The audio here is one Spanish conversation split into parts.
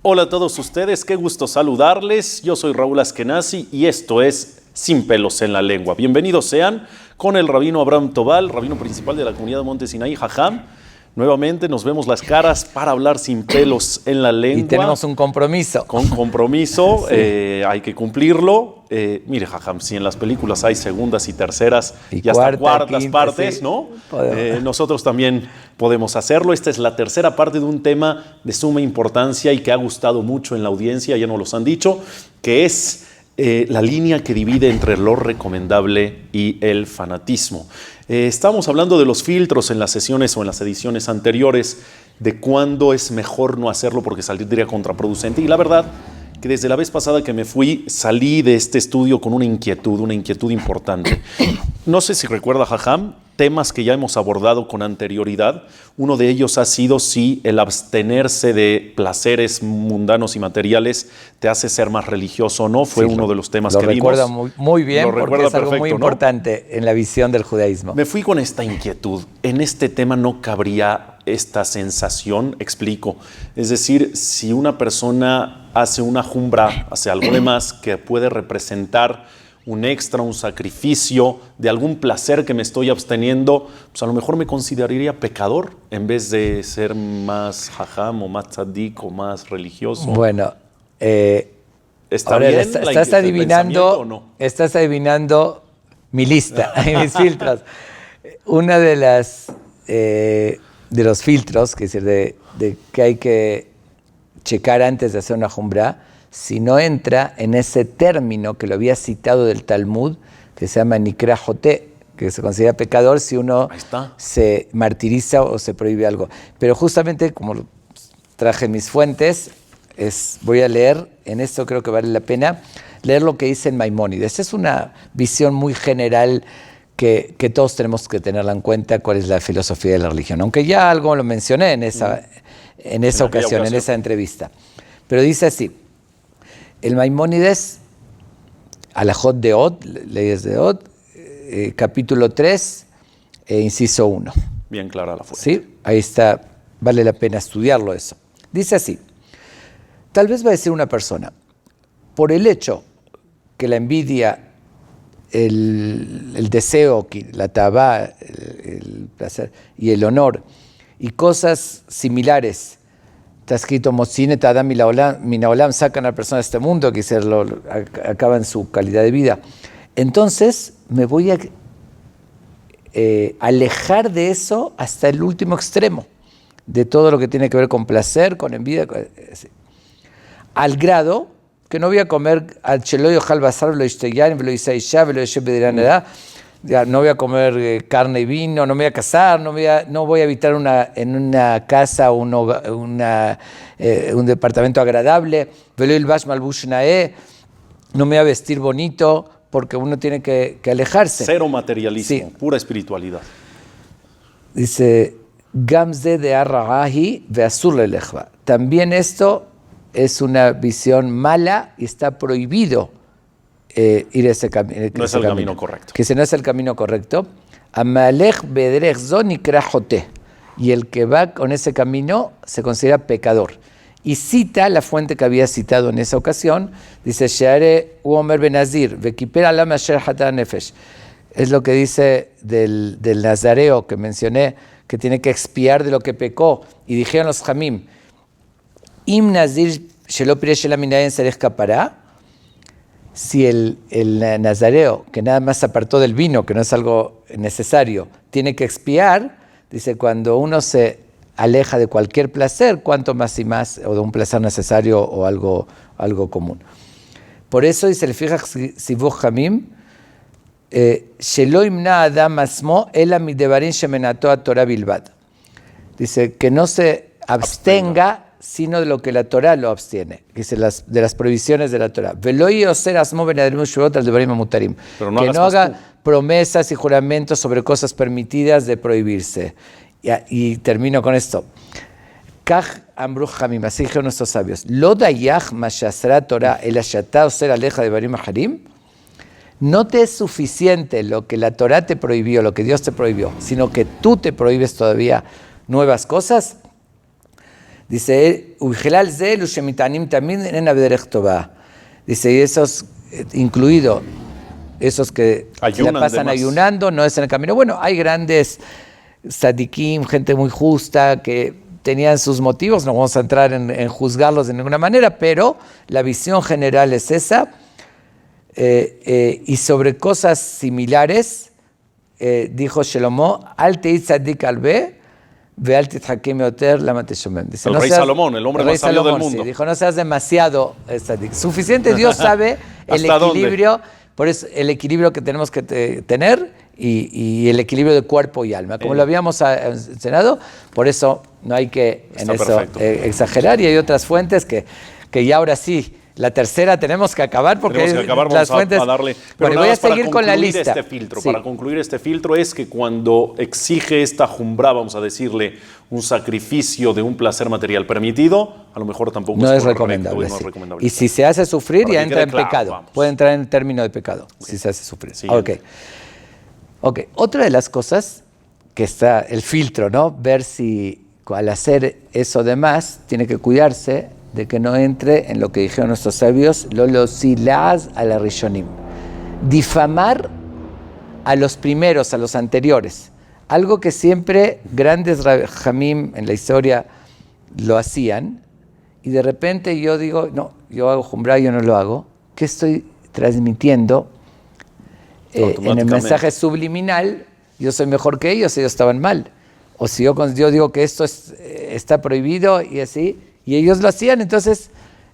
Hola a todos ustedes, qué gusto saludarles. Yo soy Raúl Askenazi y esto es Sin Pelos en la Lengua. Bienvenidos sean con el rabino Abraham Tobal, rabino principal de la comunidad de Monte Sinaí, Jajam. Nuevamente nos vemos las caras para hablar sin pelos en la lengua. Y tenemos un compromiso. Con compromiso, Sí. hay que cumplirlo. Mire, Jajam, si en las películas hay segundas y terceras y hasta cuarta, cuartas quinta, partes, sí. ¿no? Podemos. Nosotros también podemos hacerlo. Esta es la tercera parte de un tema de suma importancia y que ha gustado mucho en la audiencia, ya nos los han dicho, que es la línea que divide entre lo recomendable y el fanatismo. Estamos hablando de los filtros en las sesiones o en las ediciones anteriores, de cuándo es mejor no hacerlo porque saldría contraproducente. Y la verdad que desde la vez pasada que me fui, salí de este estudio con una inquietud importante. No sé si recuerda, Jajam, temas que ya hemos abordado con anterioridad. Uno de ellos ha sido si el abstenerse de placeres mundanos y materiales te hace ser más religioso o no. Fue uno de los temas que vimos. Lo recuerda muy bien porque es algo muy ¿no? importante en la visión del judaísmo. Me fui con esta inquietud. En este tema no cabría esta sensación, explico. Es decir, si una persona hace una jumbra, hace algo de más que puede representar un extra, un sacrificio de algún placer que me estoy absteniendo, pues a lo mejor me consideraría pecador en vez de ser más jajam o más tzadik o más religioso. Bueno, ¿está ahora bien estás adivinando, ¿o no? Estás adivinando mi lista y mis filtros. Una de los filtros, que es decir, de que hay que checar antes de hacer una jumbra, si no entra en ese término que lo había citado del Talmud, que se llama Nikra Joté, que se considera pecador si uno se martiriza o se prohíbe algo. Pero justamente, como traje mis fuentes, voy a leer, en esto creo que vale la pena, leer lo que dice en Maimónides. Es una visión muy general que todos tenemos que tenerla en cuenta, cuál es la filosofía de la religión. Aunque ya algo lo mencioné en esa ocasión, en esa entrevista. Pero dice así: el Maimónides, Alajot de Od, leyes de Od, capítulo 3, inciso 1. Bien clara la fuente. Sí, ahí está, vale la pena estudiarlo eso. Dice así: tal vez va a decir una persona, por el hecho que la envidia, el deseo, la tabá, el placer y el honor y cosas similares, está escrito Mocine, Tadam y Minaolam, sacan a la persona de este mundo, que acaban su calidad de vida. Entonces me voy a alejar de eso hasta el último extremo, de todo lo que tiene que ver con placer, con envidia, al grado que no voy a comer al cheloyo halbazar, velo ishtayan, velo isaisha, velo yeshebediranera. No voy a comer carne y vino, no me voy a casar, no voy a habitar en una casa o un departamento agradable, no me voy a vestir bonito, porque uno tiene que alejarse. Cero materialismo, sí. Pura espiritualidad. Dice, Gamze de Arragahi ve'asur lelechva. También esto es una visión mala y está prohibido ir ese camino. No es el camino correcto. Que ese no es el camino correcto. Amalech bederech zon nikra joté. Y el que va con ese camino se considera pecador. Y cita la fuente que había citado en esa ocasión. Dice, Sheare uomer benazir, vekiper alam asher hata nefesh. Es lo que dice del nazareo que mencioné, que tiene que expiar de lo que pecó. Y dijeron los jamim, Im nazir shelo piresh la minayen serech kapará. Si el nazareo, que nada más se apartó del vino, que no es algo necesario, tiene que expiar, dice, cuando uno se aleja de cualquier placer, cuanto más y más, o de un placer necesario o algo común. Por eso dice el Fijach Sivuch Hamim, Shelo imna adam asmo ela midevarim shemenato a Torah bilbad. Dice, que no se abstenga sino de lo que la Torah lo abstiene, que es de las prohibiciones de la Torah. Que no haga promesas y juramentos sobre cosas permitidas de prohibirse. Y termino con esto. Kaj amru hamim, así dijeron nuestros sabios. Lo dayach mashasra Torah el ashatá o ser aleja de barim harim. No te es suficiente lo que la Torah te prohibió, lo que Dios te prohibió, sino que tú te prohíbes todavía nuevas cosas. Dice, dice, y esos, incluido esos que Ayunan la pasan ayunando, no es en el camino. Bueno, hay grandes tzadikim, gente muy justa, que tenían sus motivos, no vamos a entrar en juzgarlos de ninguna manera, pero la visión general es esa. Y sobre cosas similares, dijo Shelomo, al teit tzadik albe, ve al tithakim yoter lama teshomem. Dice, el no rey seas, Salomón, el hombre más sabio del mundo. Sí, dijo, no seas demasiado tzadik. Suficiente, Dios sabe el equilibrio, por eso el equilibrio que tenemos que tener y el equilibrio de cuerpo y alma. Como lo habíamos mencionado, por eso no hay que en eso exagerar. Y hay otras fuentes que ya ahora sí, la tercera tenemos que acabar porque las fuentes... a darle, bueno, voy a seguir con la lista. Para concluir este filtro es que cuando exige esta jumbra, vamos a decirle, un sacrificio de un placer material permitido, a lo mejor tampoco no es recomendable. No es recomendable. Y si se hace sufrir, ya entra en pecado. Vamos. Puede entrar en término de pecado, si se hace sufrir. Ok. Otra de las cosas que está el filtro, ¿no? Ver si al hacer eso de más, tiene que cuidarse de que no entre en lo que dijeron nuestros sabios, lo silaz a la rishonim. Difamar a los primeros, a los anteriores. Algo que siempre grandes jamim en la historia lo hacían, y de repente yo digo, no, yo hago jumbra, yo no lo hago. ¿Qué estoy transmitiendo? En el mensaje subliminal, yo soy mejor que ellos estaban mal. O si yo digo que esto está prohibido y así, y ellos lo hacían, entonces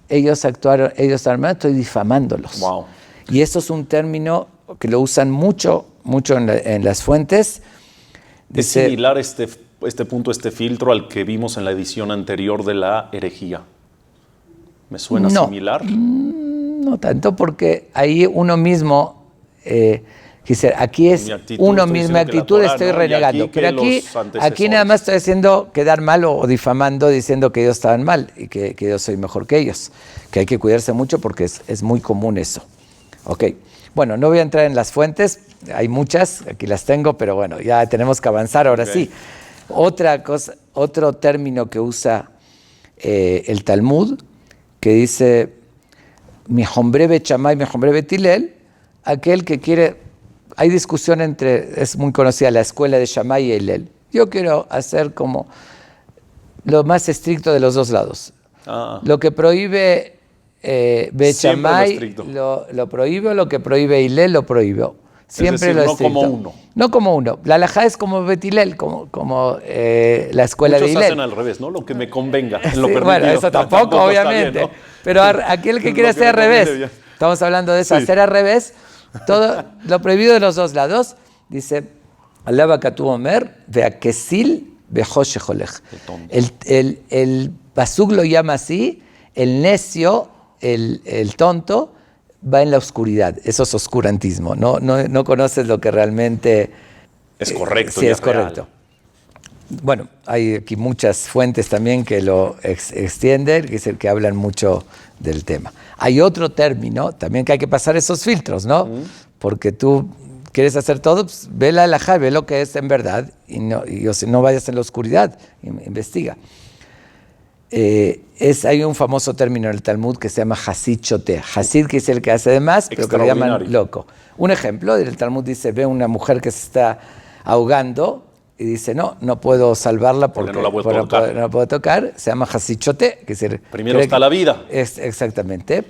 ellos actuaron, estoy difamándolos. Wow. Y eso es un término que lo usan mucho en las fuentes. Dice, es similar este punto, este filtro al que vimos en la edición anterior de la herejía. ¿Me suena similar? No tanto, porque ahí uno mismo... aquí es uno mismo, mi actitud estoy renegando, pero aquí nada más estoy haciendo quedar mal o difamando, diciendo que ellos estaban mal y que yo soy mejor que ellos, que hay que cuidarse mucho porque es muy común eso. Ok, bueno, no voy a entrar en las fuentes, hay muchas, aquí las tengo, pero bueno, ya tenemos que avanzar ahora sí. Otra cosa, otro término que usa el Talmud, que dice, mi hombre bechamay, mi hombre betilel, aquel que quiere, hay discusión es muy conocida la escuela de Shammai y Hillel. Yo quiero hacer como lo más estricto de los dos lados. Lo que prohíbe Bet Shammai lo prohíbe, lo que prohíbe Hillel lo prohíbe. Siempre lo estricto. No como uno. No como uno. La halajá es como Bet Hillel, como la escuela de Hillel. Muchos hacen al revés, ¿no? Lo que me convenga. Sí, bueno, eso tampoco obviamente. Bien, ¿no? Pero aquel que quiere hacer al revés. Estamos hablando de eso, hacer al revés. Todo lo prohibido de los dos lados, dice, alaba katu omer, veakesil bejosheholech. El pasuk lo llama así, el necio, el tonto, va en la oscuridad. Eso es oscurantismo. No conoces lo que realmente es correcto. Sí, es correcto. Bueno, hay aquí muchas fuentes también que lo extienden, que es el que hablan mucho del tema. Hay otro término también que hay que pasar esos filtros, ¿no? Porque tú quieres hacer todo, pues, ve la halajá, ve lo que es en verdad y no vayas en la oscuridad, investiga. Hay un famoso término en el Talmud que se llama Hasid Chote. Hasid, que es el que hace de más, pero que lo llaman loco. Un ejemplo, el Talmud dice, ve una mujer que se está ahogando y dice, no puedo salvarla porque no la puedo tocar. Se llama Hasid Chote. Que es primero está la vida. Exactamente.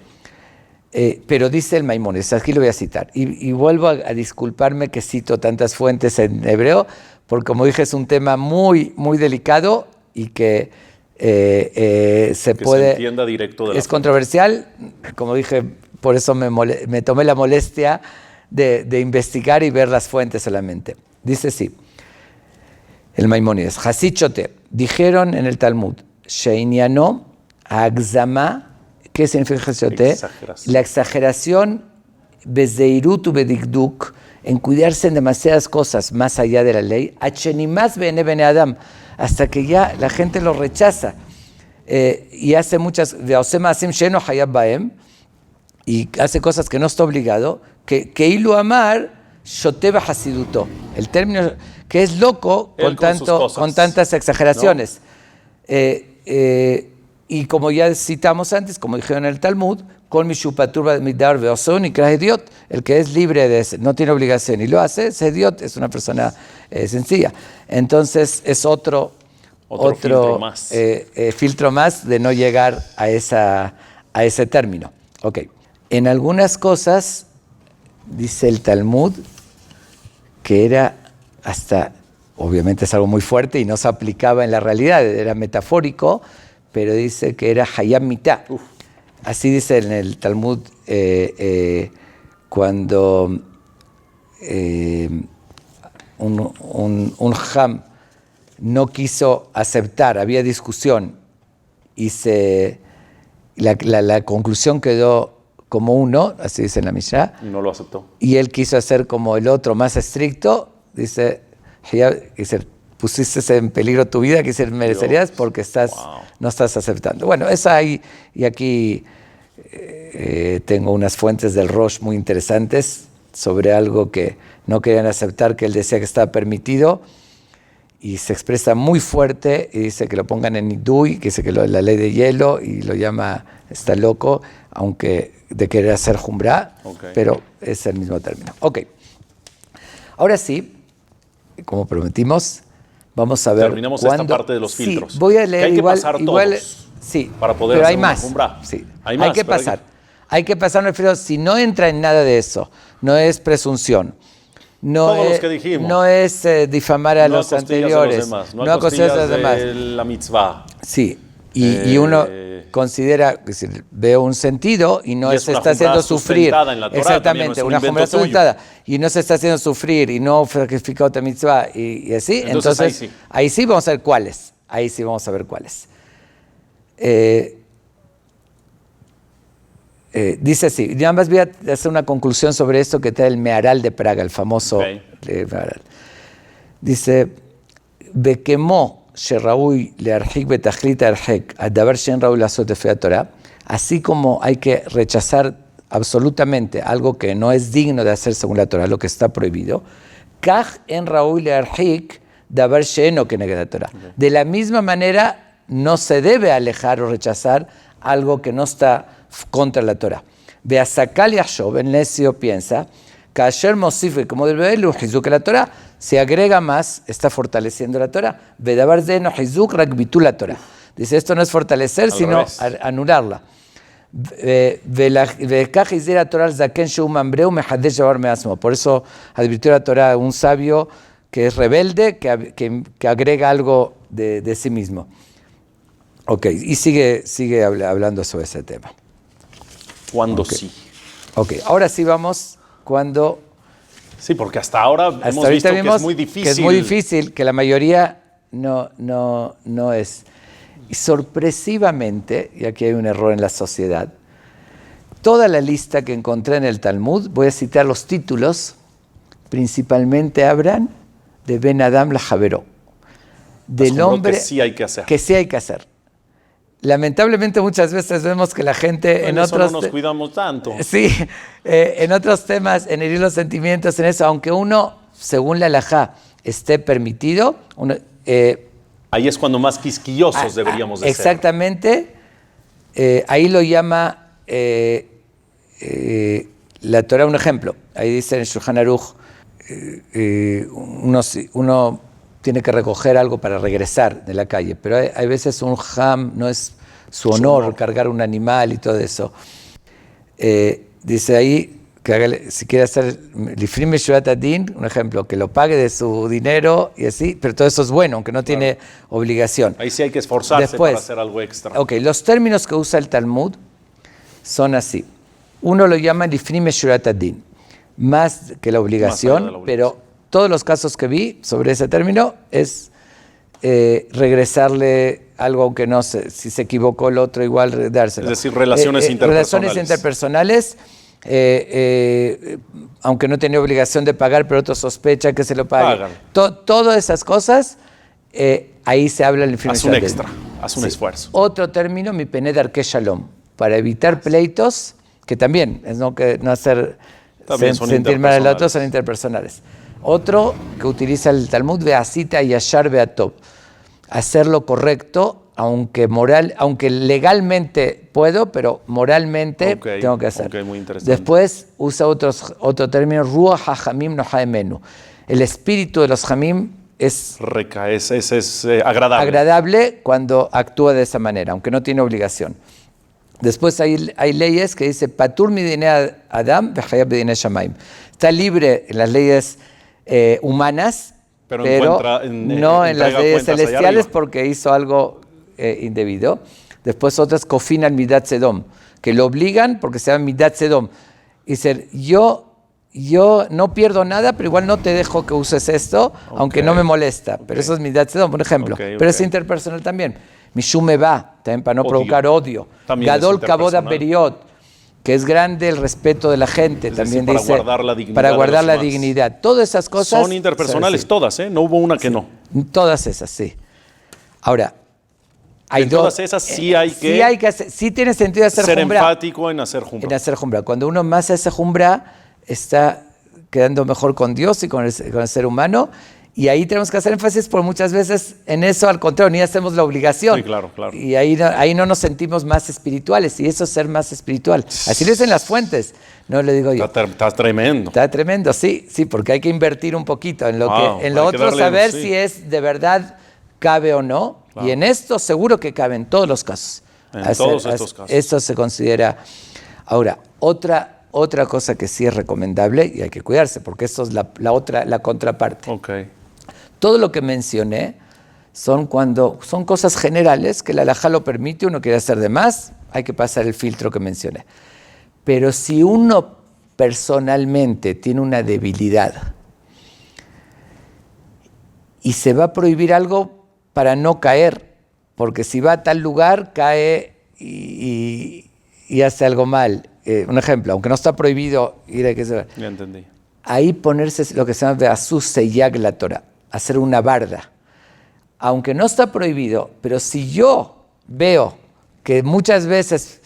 Pero dice el Maimónides, aquí lo voy a citar. Y vuelvo a disculparme que cito tantas fuentes en hebreo, porque como dije, es un tema muy, muy delicado y que se entienda directo de la es controversial, como dije, por eso me tomé la molestia de investigar y ver las fuentes solamente. Dice sí, el Maimónides, Hasid Chote, dijeron en el Talmud, Sheiniano, Agzama, ¿qué significa Chote? La exageración, Bezeirut u Bedikduk, en cuidarse en demasiadas cosas más allá de la ley, Achenimas bene bene Adam, hasta que ya la gente lo rechaza y hace muchas, y hace cosas que no está obligado, que ilu amar shoteba hasiduto, el término que es loco con tantas exageraciones. ¿No? Y como ya citamos antes, como dijeron en el Talmud, con Mishupatur Midar Veoson y Kras idiot, el que es libre de no tiene obligación y lo hace, es idiot, es una persona sencilla. Entonces es otro filtro más de no llegar a ese término. Ok. En algunas cosas, dice el Talmud, que era hasta, obviamente es algo muy fuerte y no se aplicaba en la realidad, era metafórico, pero dice que era Hayam Mitah. Así dice en el Talmud cuando un Ham no quiso aceptar, había discusión y la conclusión quedó como uno, así dice en la Mishnah. No lo aceptó. Y él quiso hacer como el otro más estricto, dice, pusiste en peligro tu vida, que merecerías porque no estás aceptando. Bueno, eso hay, y aquí tengo unas fuentes del Rosh muy interesantes sobre algo que no querían aceptar, que él decía que estaba permitido, y se expresa muy fuerte, y dice que lo pongan en Nidui, que dice que la ley de hielo, y lo llama, está loco, aunque de querer hacer Jumbrá, pero es el mismo término. Ok. Ahora sí, como prometimos, vamos a ver. Terminamos esta parte de los filtros. Sí, voy a leer hay que pasar todos sí, para poder pero hacer hay más. Sí. Hay que pasar. Hay que pasar, me refiero, si no entra en nada de eso, no es presunción. Todos los que dijimos. No es difamar a los anteriores. No a costillas de los demás. De la mitzvah. Sí, y uno considera, es decir, veo un sentido y no se está haciendo sufrir. Exactamente, una Jumbrá sustentada. Y no se está haciendo sufrir y no sacrificado otra mitzvah y así. Entonces ahí sí vamos a ver cuáles. Ahí sí vamos a ver cuáles. Dice así, nada más voy a hacer una conclusión sobre esto que trae el Meharal de Praga, el famoso Meharal. Dice, Bekemo sheraui learhik betachlit arhek adavar shen raúl asot efea Torah, así como hay que rechazar absolutamente algo que no es digno de hacer según la Torah, lo que está prohibido, kach en raúl learhik davar shen o keneged la Torah. De la misma manera, no se debe alejar o rechazar algo que no está contra la Torah. Beasakal yashov, el necio piensa, kasher mosif, como del bebé, que la Torah se agrega más, está fortaleciendo la Torah. Bedabar zeno hizuk rakbitu la Torah. Dice, esto no es fortalecer, sino anularla. Por eso advirtió la Torah un sabio que es rebelde, que agrega algo de sí mismo. Ok, y sigue hablando sobre ese tema. ¿Cuándo sí? Ok, ahora sí vamos cuando... Sí, porque hasta ahora hemos visto que es muy difícil. Que es muy difícil, que la mayoría no es. Y sorpresivamente, y aquí hay un error en la sociedad, toda la lista que encontré en el Talmud, voy a citar los títulos, principalmente hablan de Ben Adam la Javeró, del hombre que sí hay que hacer. Que sí hay que hacer. Lamentablemente muchas veces vemos que la gente en otros... no nos cuidamos tanto. Sí, en otros temas, en herir los sentimientos, en eso, aunque uno, según la halajá, esté permitido... ahí es cuando más quisquillosos deberíamos de ser. Exactamente. Ahí lo llama la Torah un ejemplo. Ahí dice en Shulchan Aruch, uno tiene que recoger algo para regresar de la calle, pero hay veces un ham, no es su honor cargar un animal y todo eso. Dice ahí, que si quiere hacer Lifrim Meshurat Adin, un ejemplo, que lo pague de su dinero y así, pero todo eso es bueno, aunque no tiene obligación. Ahí sí hay que esforzarse para hacer algo extra. Ok, los términos que usa el Talmud son así. Uno lo llama Lifrim Meshurat Adin, más que la obligación, pero todos los casos que vi sobre ese término es regresarle algo, aunque no sé, si se equivocó el otro, igual dárselo. Es decir, relaciones interpersonales. Aunque no tenía obligación de pagar, pero otro sospecha que se lo pague. Todas esas cosas, ahí se habla en el fin. Haz un extra, haz un esfuerzo. Otro término, mi pene de arque shalom, para evitar pleitos, que también es no hacer sentir mal al otro, son interpersonales. Otro que utiliza el Talmud, Beasita y Yashar Beatov, hacer lo correcto aunque legalmente puedo, pero moralmente tengo que hacer. Muy interesante. Después usa otro término, Ruach HaJamim no Haemenu. El espíritu de los Jamim es agradable. Agradable cuando actúa de esa manera, aunque no tiene obligación. Después hay leyes que dice Patur midine Adam v'chayab b'dine Shamaim. Está libre en las leyes humanas, pero no en las leyes celestiales porque hizo algo indebido. Después otras kofinan midat sedom, que lo obligan porque se llama midat sedom. Dice, yo no pierdo nada, pero igual no te dejo que uses esto, aunque no me molesta. Pero eso es midat sedom, por ejemplo. Pero es interpersonal también. Mishume va, también para no provocar odio. Gadol kabod beriot, que es grande el respeto de la gente, es también decir, dice, para guardar la dignidad. Todas esas cosas son interpersonales todas, ¿eh? No hubo una que no. Todas esas, sí. Ahora, en todas esas sí hay que hacer, sí tiene sentido hacer ser jumbra, enfático en hacer jumbra. Cuando uno más hace jumbra, está quedando mejor con Dios y con el ser humano. Y ahí tenemos que hacer énfasis porque muchas veces en eso, al contrario, ni hacemos la obligación. Sí, claro. Y ahí no nos sentimos más espirituales. Y eso es ser más espiritual. Así lo dicen las fuentes. No lo digo yo. Está tremendo. Está tremendo, sí, porque hay que invertir un poquito en lo otro, saber si es de verdad cabe o no. Claro. Y en esto seguro que cabe en todos los casos. Todos estos casos. Esto se considera. Ahora, otra cosa que sí es recomendable y hay que cuidarse, porque esto es la contraparte. Okay. Todo lo que mencioné son cosas generales que la halajá lo permite, uno quiere hacer de más, hay que pasar el filtro que mencioné. Pero si uno personalmente tiene una debilidad y se va a prohibir algo para no caer, porque si va a tal lugar cae y hace algo mal. Un ejemplo, aunque no está prohibido ir a que se va. Ya entendí. Ahí ponerse lo que se llama Be'asus Seyag la Torah, hacer una barda. Aunque no está prohibido, pero si yo veo que muchas veces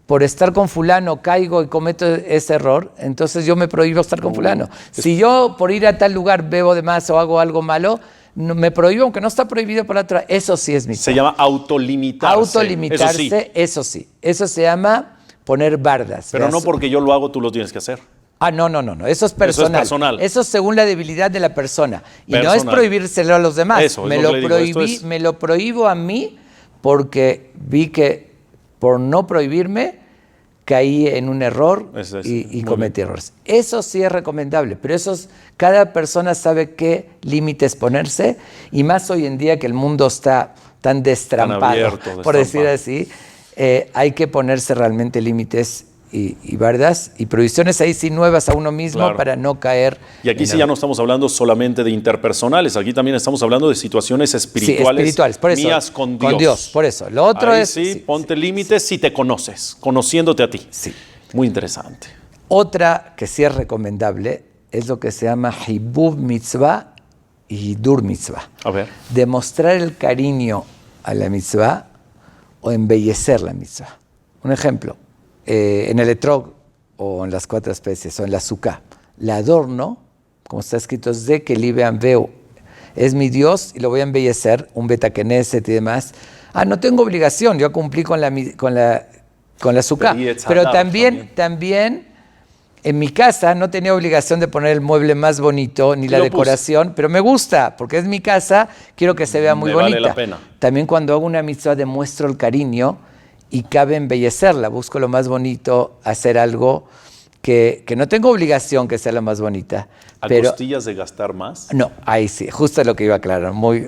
por estar con fulano caigo y cometo ese error, entonces yo me prohíbo estar con fulano. Si yo por ir a tal lugar bebo de más o hago algo malo, me prohíbo, aunque no está prohibido por la otra, eso sí es mi. Se llama autolimitarse. Autolimitarse, eso sí. Eso se llama poner bardas. Pero no porque yo lo hago, tú lo tienes que hacer. No. Eso es personal. Eso es según la debilidad de la persona. Y no es prohibírselo a los demás. Me lo prohíbo a mí porque vi que por no prohibirme caí en un error y cometí errores. Eso sí es recomendable, pero cada persona sabe qué límites ponerse, y más hoy en día que el mundo está tan destrampado, tan abierto, por decir así, hay que ponerse realmente límites y bardas y prohibiciones ahí sí nuevas a uno mismo para no caer. Y aquí sí ya no estamos hablando solamente de interpersonales, aquí también estamos hablando de situaciones espirituales, por eso, mías con Dios. Por eso. Lo otro ahí ponte límites si te conoces, conociéndote a ti. Sí. Muy interesante. Otra que sí es recomendable es lo que se llama Hibub Mitzvah y Hidur Mitzvah. A ver. Demostrar el cariño a la mitzvah o embellecer la mitzvah. Un ejemplo. En el etrog o en las 4 especies o en la azúcar, el adorno, como está escrito, es de que libean veo, es mi Dios y lo voy a embellecer, un betakeneset y demás. No tengo obligación, yo cumplí con la azúcar, pero también en mi casa no tenía obligación de poner el mueble más bonito ni la decoración, pero me gusta, porque es mi casa, quiero que se vea muy bonita. Vale la pena. También cuando hago una mitzvah demuestro el cariño y cabe embellecerla, busco lo más bonito, hacer algo que no tengo obligación que sea la más bonita. ¿A pero, costillas de gastar más? No, ahí sí, justo lo que iba a aclarar, muy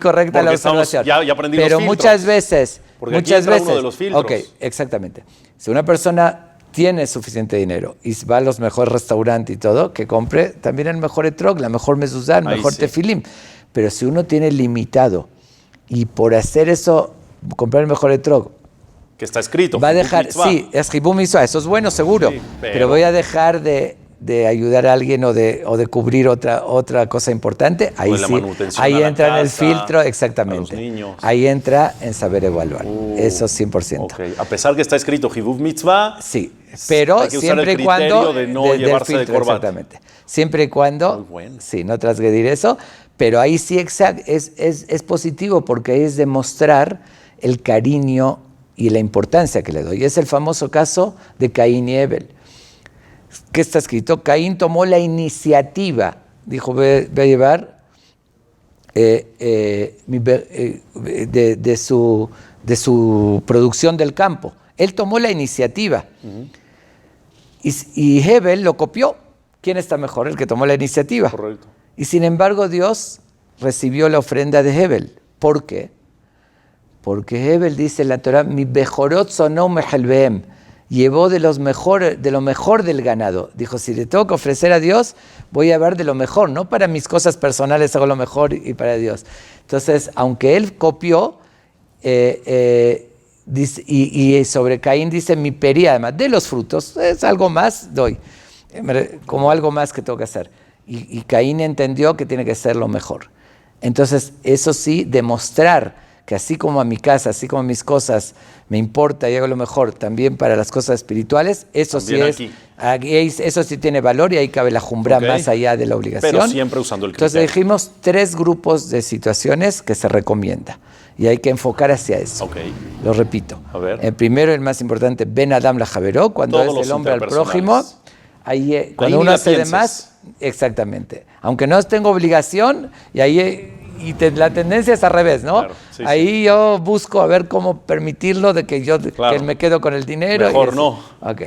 correcta la observación. Ya aprendí pero los filtros. muchas veces, porque aquí entra uno de los filtros. Ok, exactamente. Si una persona tiene suficiente dinero y va a los mejores restaurantes y todo, que compre también el mejor etrog, la mejor mezuzá, el mejor tefilim. Pero si uno tiene limitado y por hacer eso comprar el mejor etrog, que está escrito, va a dejar, es Hibum Mitzvah, eso es bueno seguro, pero voy a dejar de ayudar a alguien o de cubrir otra cosa importante. Ahí sí, ahí entra en el filtro, exactamente. Ahí entra en saber evaluar, eso 100%. Okay. A pesar que está escrito Hibum Mitzvah, sí, pero hay que siempre usar el y cuando de no llevarse filtro, de corbata. exactamente. Siempre y cuando, sí, no transgredir eso, Pero ahí sí es positivo porque es demostrar el cariño y la importancia que le doy. Es el famoso caso de Caín y Abel. ¿Qué está escrito? Caín tomó la iniciativa. Dijo, voy a llevar de su producción del campo. Él tomó la iniciativa. Y Hebel lo copió. ¿Quién está mejor? El que tomó la iniciativa. Correcto. Y sin embargo Dios recibió la ofrenda de Hebel. ¿Por qué? Porque Hebel dice en la Torah, mi bejorot sonó mehelbeem. Llevó de lo mejor del ganado. Dijo, si le tengo que ofrecer a Dios, voy a ver de lo mejor. No para mis cosas personales hago lo mejor y para Dios. Entonces, aunque él copió, dice, y sobre Caín dice, mi pería, además de los frutos, es algo más, doy. Como algo más que tengo que hacer. Y Caín entendió que tiene que ser lo mejor. Entonces, eso sí, demostrar que así como a mi casa, así como a mis cosas, me importa y hago lo mejor, también para las cosas espirituales, eso también sí eso sí tiene valor y ahí cabe la jumbra más allá de la obligación. Pero siempre usando el criterio. Entonces dijimos 3 grupos de situaciones que se recomienda y hay que enfocar hacia eso. Lo repito. A ver. El primero, el más importante, Ben Adam la Javeró, cuando todos es el hombre al prójimo. Ahí, cuando ahí uno hace de más, exactamente. Aunque no tengo obligación, y ahí la tendencia es al revés, ¿no? Claro, sí, ahí yo busco a ver cómo permitirlo de que yo que me quedo con el dinero. Mejor no. Ok.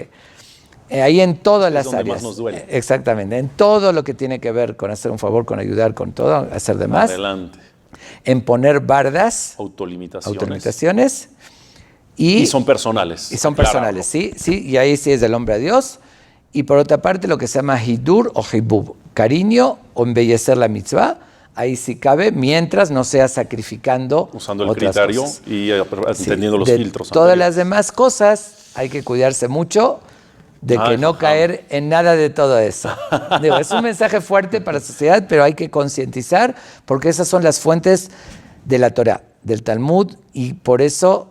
Ahí en todas las donde áreas. más nos duele. Exactamente. En todo lo que tiene que ver con hacer un favor, con ayudar, con todo, hacer de más. Adelante. En poner bardas. Autolimitaciones. Y son personales. Y son personales, sí. Y ahí sí es del hombre a Dios. Y por otra parte, lo que se llama hidur o hibub, cariño o embellecer la mitzvah, ahí sí cabe, mientras no sea sacrificando usando el otras criterio cosas. Y entendiendo los filtros. Todas las demás cosas hay que cuidarse mucho de que no caer en nada de todo eso. Digo, es un mensaje fuerte para la sociedad, pero hay que concientizar porque esas son las fuentes de la Torah, del Talmud, y por eso...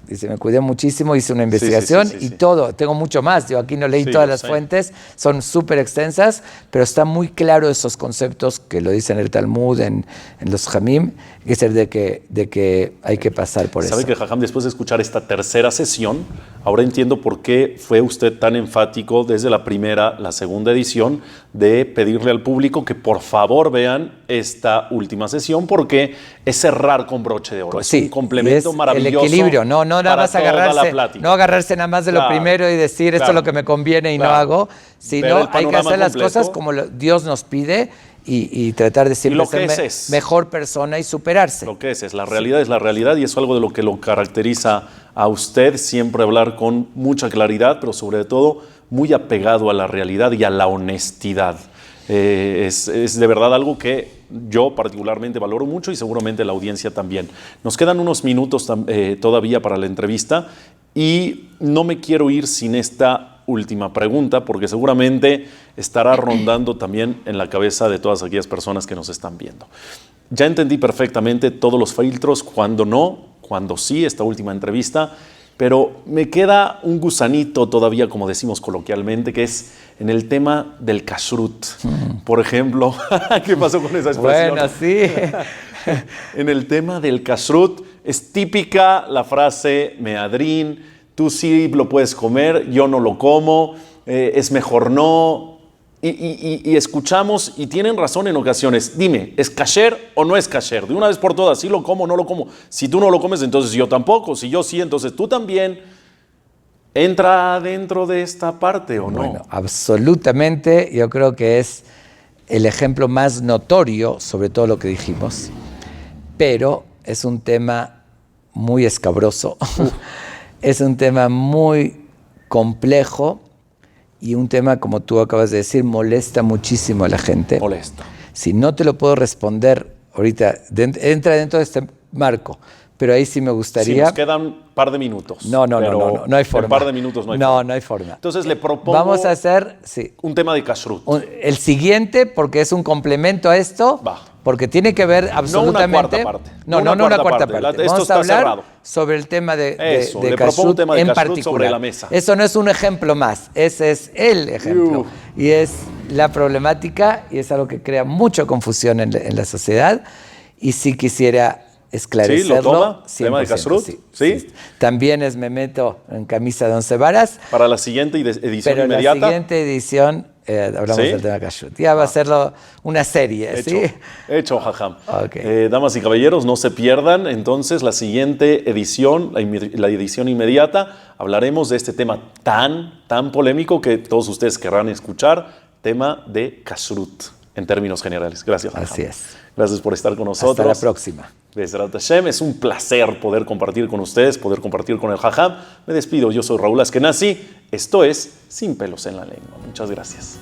Dice, me cuidé muchísimo, hice una investigación y todo, tengo mucho más. Yo aquí no leí todas las fuentes, son súper extensas, pero está muy claro esos conceptos que lo dicen en el Talmud, en los Jamim, que es el de que hay que pasar por eso. ¿Sabe que, Jajam, después de escuchar esta tercera sesión, ahora entiendo por qué fue usted tan enfático desde la segunda edición, de pedirle al público que por favor vean esta última sesión, porque es cerrar con broche de oro. Sí, es un complemento maravilloso. El equilibrio, no nada más agarrarse nada más de lo primero y decir esto es lo que me conviene y no hago, sino hay que hacer las cosas como Dios nos pide y tratar de siempre ser mejor persona y superarse. Lo que es la realidad y es algo de lo que lo caracteriza a usted, siempre hablar con mucha claridad, pero sobre todo muy apegado a la realidad y a la honestidad. Es de verdad algo que yo particularmente valoro mucho y seguramente la audiencia también. Nos quedan unos minutos todavía para la entrevista y no me quiero ir sin esta última pregunta porque seguramente estará rondando también en la cabeza de todas aquellas personas que nos están viendo. Ya entendí perfectamente todos los filtros, cuando no, cuando sí, esta última entrevista, pero me queda un gusanito todavía, como decimos coloquialmente, que es en el tema del kashrut. Por ejemplo, ¿qué pasó con esa expresión? Bueno, sí. En el tema del kashrut es típica la frase meadrín, tú sí lo puedes comer, yo no lo como, es mejor no. Y escuchamos, y tienen razón en ocasiones, dime, ¿es kasher o no es kasher? De una vez por todas, ¿sí lo como o no lo como? Si tú no lo comes, entonces yo tampoco. Si yo sí, entonces tú también. ¿Entra dentro de esta parte o no? Bueno, absolutamente. Yo creo que es el ejemplo más notorio sobre todo lo que dijimos. Pero es un tema muy escabroso. Es un tema muy complejo. Y un tema, como tú acabas de decir, molesta muchísimo a la gente. Molesta. Si no te lo puedo responder ahorita, entra dentro de este marco, pero ahí sí me gustaría... Sí, nos quedan un par de minutos. No hay forma. Un par de minutos no hay forma. No hay forma. Entonces le propongo... Vamos a hacer, un tema de kashrut. El siguiente, porque es un complemento a esto, porque tiene que ver absolutamente... No una cuarta parte. No una cuarta parte. Esto Vamos a hablar cerrado sobre el tema de le propongo un tema de kashrut sobre la mesa. Eso no es un ejemplo más, ese es el ejemplo. Y es la problemática y es algo que crea mucha confusión en la sociedad. Y sí quisiera esclarecerlo. Sí, lo toma, 100%, tema de Kashrut, ¿sí? También me meto en camisa de 11 varas. Para la siguiente edición pero inmediata. la siguiente edición hablamos del tema Kashrut. Ya va a ser una serie, Hecho, ¿sí? hecho, Jajam. Okay. Damas y caballeros, no se pierdan entonces la siguiente edición, la edición inmediata. Hablaremos de este tema tan polémico que todos ustedes querrán escuchar, tema de Kashrut, en términos generales. Gracias, Jajam. Así es. Gracias por estar con nosotros. Hasta la próxima. Bezrat Hashem, es un placer poder compartir con ustedes, poder compartir con el Jajam. Me despido, yo soy Raúl Askenazi. Esto es Sin Pelos en la Lengua. Muchas gracias.